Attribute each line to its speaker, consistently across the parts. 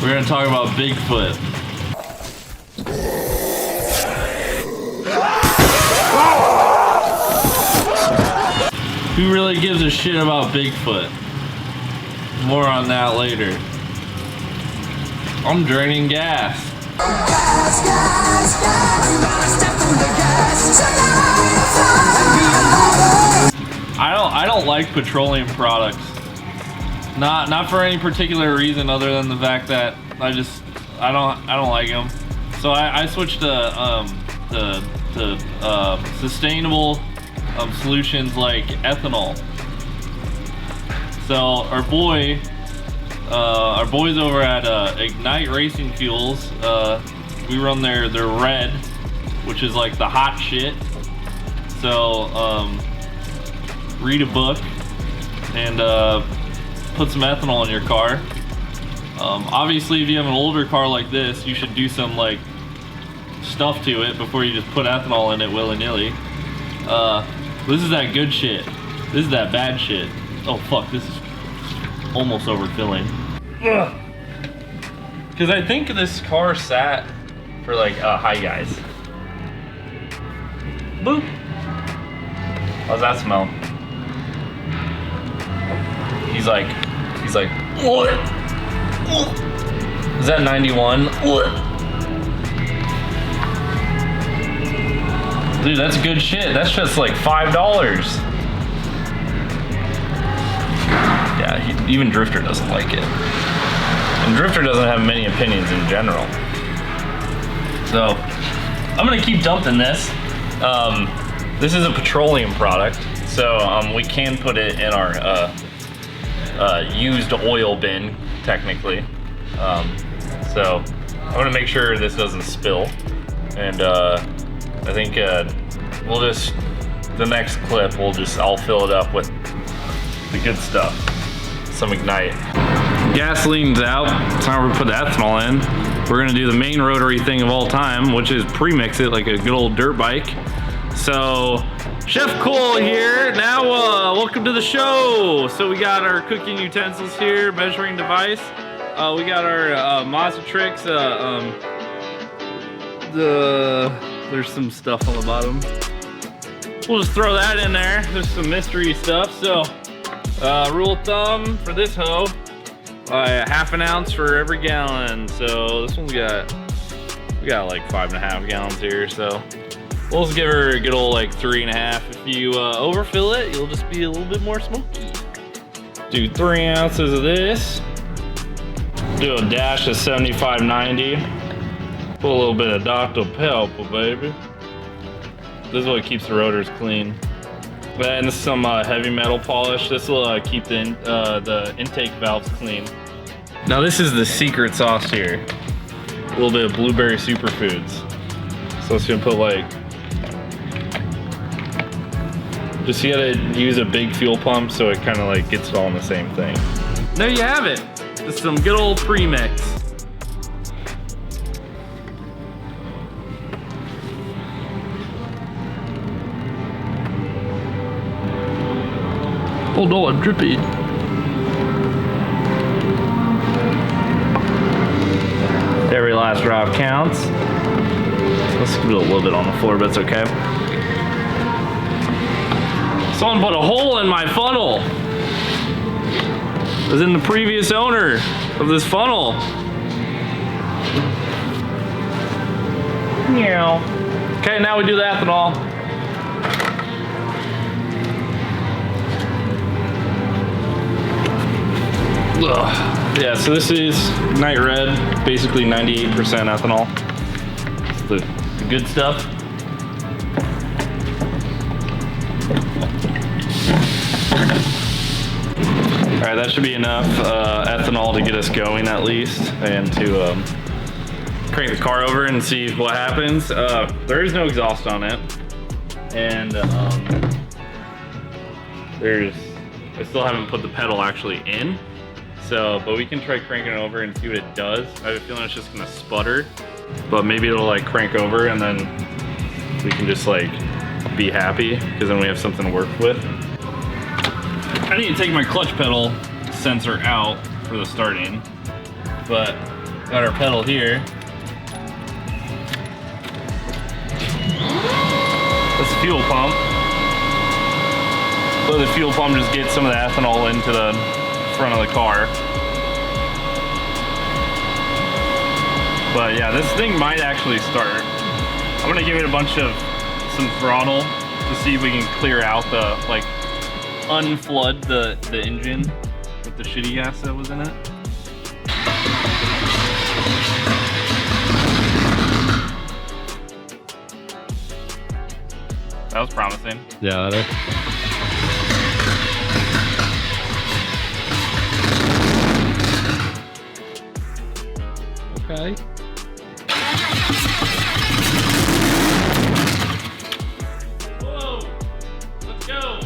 Speaker 1: We're gonna talk about Bigfoot. Who really gives a shit about Bigfoot? More on that later. I'm draining gas. I don't like petroleum products. Not for any particular reason other than the fact that I don't like them. So I switched to sustainable solutions like ethanol. So our boys over at Ignite Racing Fuels, we run their red, which is like the hot shit. So read a book and put some ethanol in your car. Obviously, if you have an older car like this, you should do some like stuff to it before you just put ethanol in it willy-nilly. This is that good shit. This is that bad shit. Oh fuck, this is almost overfilling. Because I think this car sat for like, hi guys. Boop. How's that smell? He's like, what? Is that 91? Dude, that's good shit. That's just like $5. Yeah, even Drifter doesn't like it. And Drifter doesn't have many opinions in general. So, I'm gonna keep dumping this. This is a petroleum product, so we can put it in our used oil bin, technically. So, I'm gonna make sure this doesn't spill. And I think we'll just, the next clip, I'll fill it up with the good stuff. Some Ignite. Gasoline's out, it's time to put the ethanol in. We're gonna do the main rotary thing of all time, which is pre-mix it like a good old dirt bike. So, Chef Cole here. Now, welcome to the show. So we got our cooking utensils here, measuring device. We got our Mazatrix, there's some stuff on the bottom. We'll just throw that in there. There's some mystery stuff. So, rule of thumb for this hoe, half an ounce for every gallon. So this one's we got like 5.5 gallons here. So we'll just give her a good old like 3.5. If you overfill it, you'll just be a little bit more smoky. Do 3 ounces of this. Do a dash of 7590. Put a little bit of Dr. Pepper, baby. This is what keeps the rotors clean. And some heavy metal polish. This will keep the intake valves clean. Now this is the secret sauce here. A little bit of blueberry superfoods. So it's gonna put like, just you gotta use a big fuel pump so it kind of like gets it all in the same thing. There you have it. Just some good old pre-mix. Oh no, I'm drippy. Every last drop counts. Let's give it a little bit on the floor, but it's okay. Someone put a hole in my funnel. It was in the previous owner of this funnel. Meow. Okay, now we do the ethanol. Ugh. Yeah, so this is Ignite Red, basically 98% ethanol. It's the good stuff. All right, that should be enough ethanol to get us going at least, and to crank the car over and see what happens. There is no exhaust on it, and I still haven't put the pedal actually in. So, but we can try cranking it over and see what it does. I have a feeling it's just gonna sputter, but maybe it'll like crank over and then we can just like be happy, because then we have something to work with. I need to take my clutch pedal sensor out for the starting, but Got our pedal here. That's the fuel pump. So the fuel pump just gets some of the ethanol into the front of the car. But yeah, this thing might actually start. I'm gonna give it a bunch of some throttle to see if we can clear out the, like, unflood the engine with the shitty gas that was in it. That was promising.
Speaker 2: Yeah, that is. Okay.
Speaker 1: Whoa! Let's go!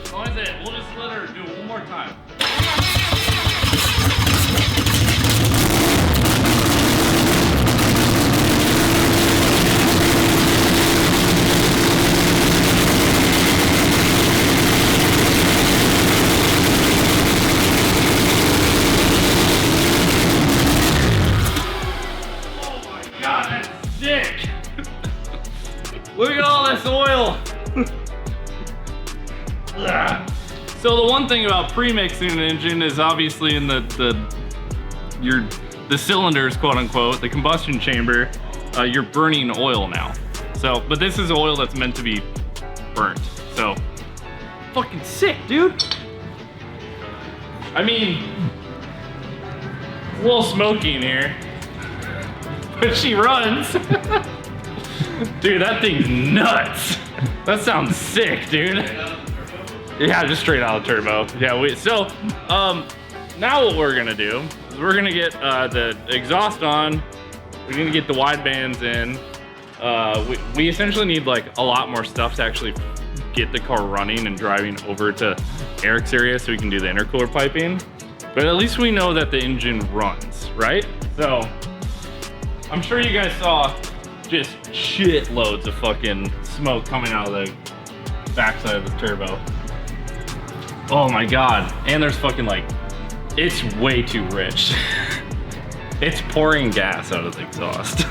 Speaker 1: As long as we'll just let her do it one more time. Look at all this oil. So the one thing about pre-mixing an engine is obviously in the cylinders, quote unquote, the combustion chamber, you're burning oil now. So, but this is oil that's meant to be burnt. So, fucking sick, dude. I mean, it's a little smoky in here, but she runs. Dude, that thing's nuts. That sounds sick, dude. Yeah, just straight out of turbo. Yeah, now what we're gonna do is we're gonna get the exhaust on. We're gonna get the wide bands in. We essentially need like a lot more stuff to actually get the car running and driving over to Eric's area so we can do the intercooler piping. But at least we know that the engine runs, right? So I'm sure you guys saw just shit loads of fucking smoke coming out of the backside of the turbo. Oh my god. And there's fucking like, it's way too rich. It's pouring gas out of the exhaust.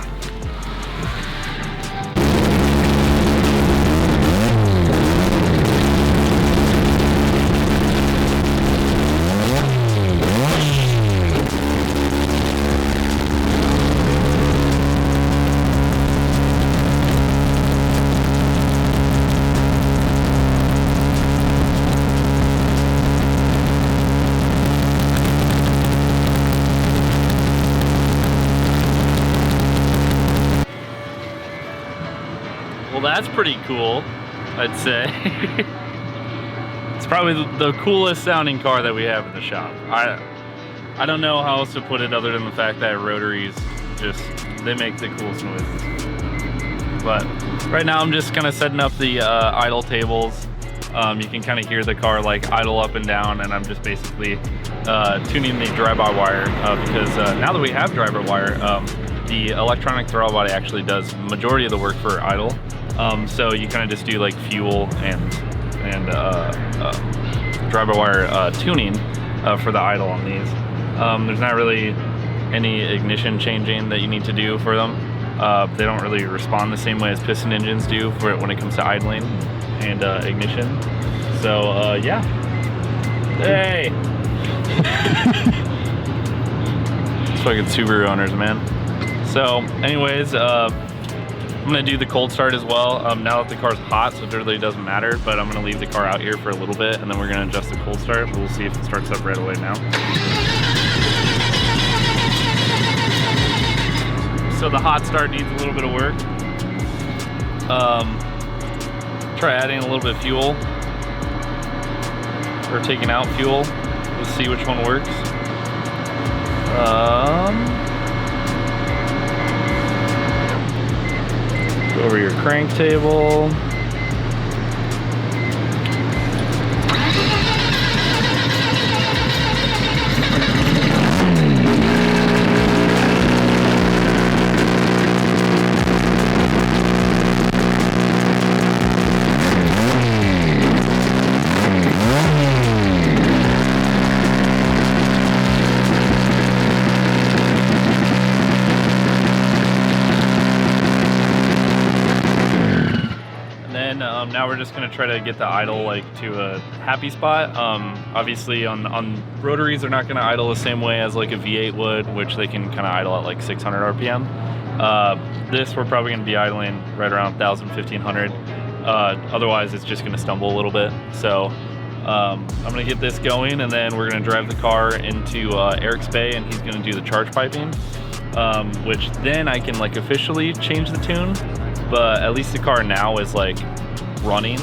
Speaker 1: Well, that's pretty cool, I'd say. It's probably the coolest sounding car that we have in the shop. I don't know how else to put it other than the fact that rotaries just, they make the coolest noises. But right now I'm just kind of setting up the idle tables. You can kind of hear the car like idle up and down, and I'm just basically tuning the drive-by-wire because now that we have drive-by-wire, the electronic throttle body actually does majority of the work for idle. So you kind of just do like fuel and drive-by-wire tuning for the idle on these. There's not really any ignition changing that you need to do for them. They don't really respond the same way as piston engines do for it when it comes to idling and ignition. So yeah. Hey! It's fucking Subaru owners, man. So anyways, I'm gonna do the cold start as well. Now that the car's hot, so it really doesn't matter, but I'm gonna leave the car out here for a little bit and then we're gonna adjust the cold start. We'll see if it starts up right away now. So the hot start needs a little bit of work. Try adding a little bit of fuel or taking out fuel. Let's see which one works. Go over your crank table. now we're just gonna try to get the idle like to a happy spot. Obviously on rotaries, they're not gonna idle the same way as like a V8 would, which they can kind of idle at like 600 RPM. This we're probably gonna be idling right around 1,000, 1,500. Otherwise it's just gonna stumble a little bit. So I'm gonna get this going, and then we're gonna drive the car into Eric's bay, and he's gonna do the charge piping, which then I can like officially change the tune. But at least the car now is like running,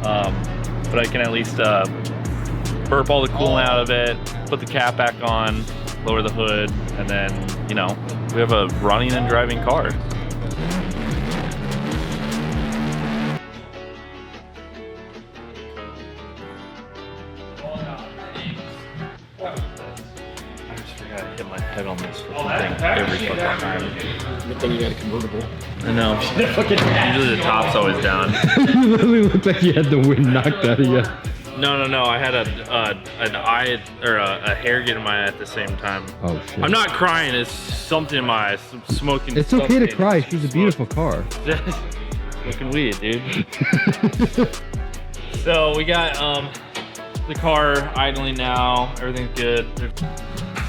Speaker 1: but I can at least burp all the coolant out of it, put the cap back on, lower the hood, and then, you know, we have a running and driving car. I just forgot to hit my head on this thing every fucking time.
Speaker 2: Good thing you got a convertible.
Speaker 1: I know. Usually the top's always down.
Speaker 2: You literally looked like you had the wind knocked out of you.
Speaker 1: No. I had an eye or a hair get in my eye at the same time.
Speaker 2: Oh shit.
Speaker 1: I'm not crying. It's something in my eye. Smoking.
Speaker 2: It's okay to cry. She's a beautiful car.
Speaker 1: Smoking weed, dude. So we got the car idling now. Everything's good.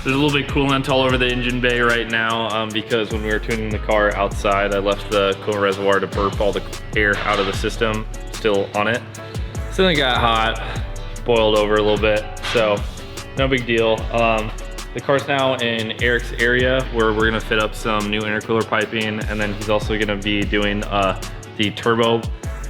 Speaker 1: There's a little bit of coolant all over the engine bay right now because when we were tuning the car outside, I left the coolant reservoir to burp all the air out of the system, still on it. So then it got hot, boiled over a little bit, so no big deal. The car's now in Eric's area where we're gonna fit up some new intercooler piping, and then he's also gonna be doing the turbo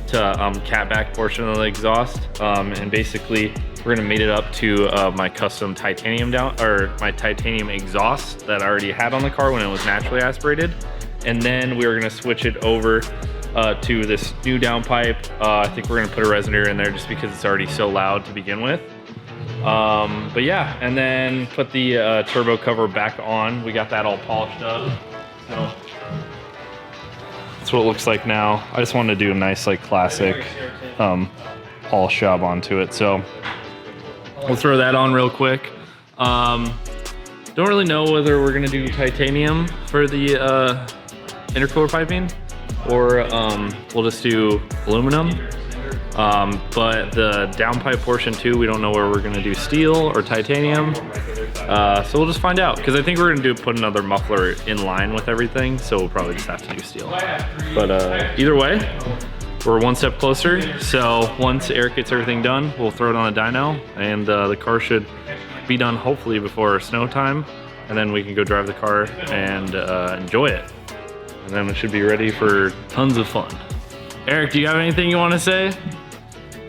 Speaker 1: to cat back portion of the exhaust, and basically we're gonna mate it up to my custom titanium my titanium exhaust that I already had on the car when it was naturally aspirated. And then we were gonna switch it over to this new downpipe. I think we're gonna put a resonator in there just because it's already so loud to begin with. But yeah, and then put the turbo cover back on. We got that all polished up. So that's what it looks like now. I just wanted to do a nice like classic polish job onto it. So we'll throw that on real quick. Don't really know whether we're gonna do titanium for the intercooler piping or we'll just do aluminum. But the downpipe portion too, we don't know where we're gonna do steel or titanium. So we'll just find out, because I think we're gonna put another muffler in line with everything, so we'll probably just have to do steel. But either way, we're one step closer. So once Eric gets everything done, we'll throw it on the dyno, and the car should be done hopefully before snow time, and then we can go drive the car and enjoy it. And then it should be ready for tons of fun. Eric, do you have anything you want to say?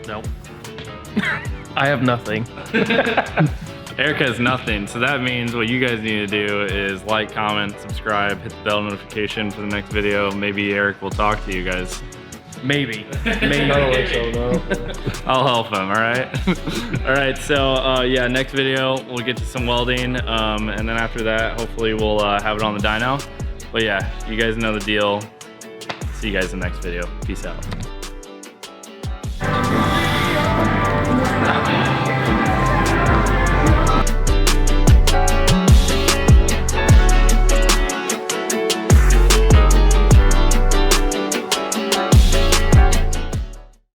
Speaker 3: No. I have nothing.
Speaker 1: Eric has nothing, so that means what you guys need to do is like, comment, subscribe, hit the bell notification for the next video. Maybe Eric will talk to you guys.
Speaker 3: Maybe.
Speaker 2: I don't think so, no.
Speaker 1: I'll help him, all right? All right, so yeah, next video, we'll get to some welding, and then after that, hopefully we'll have it on the dyno. But yeah, you guys know the deal. See you guys in the next video. Peace out.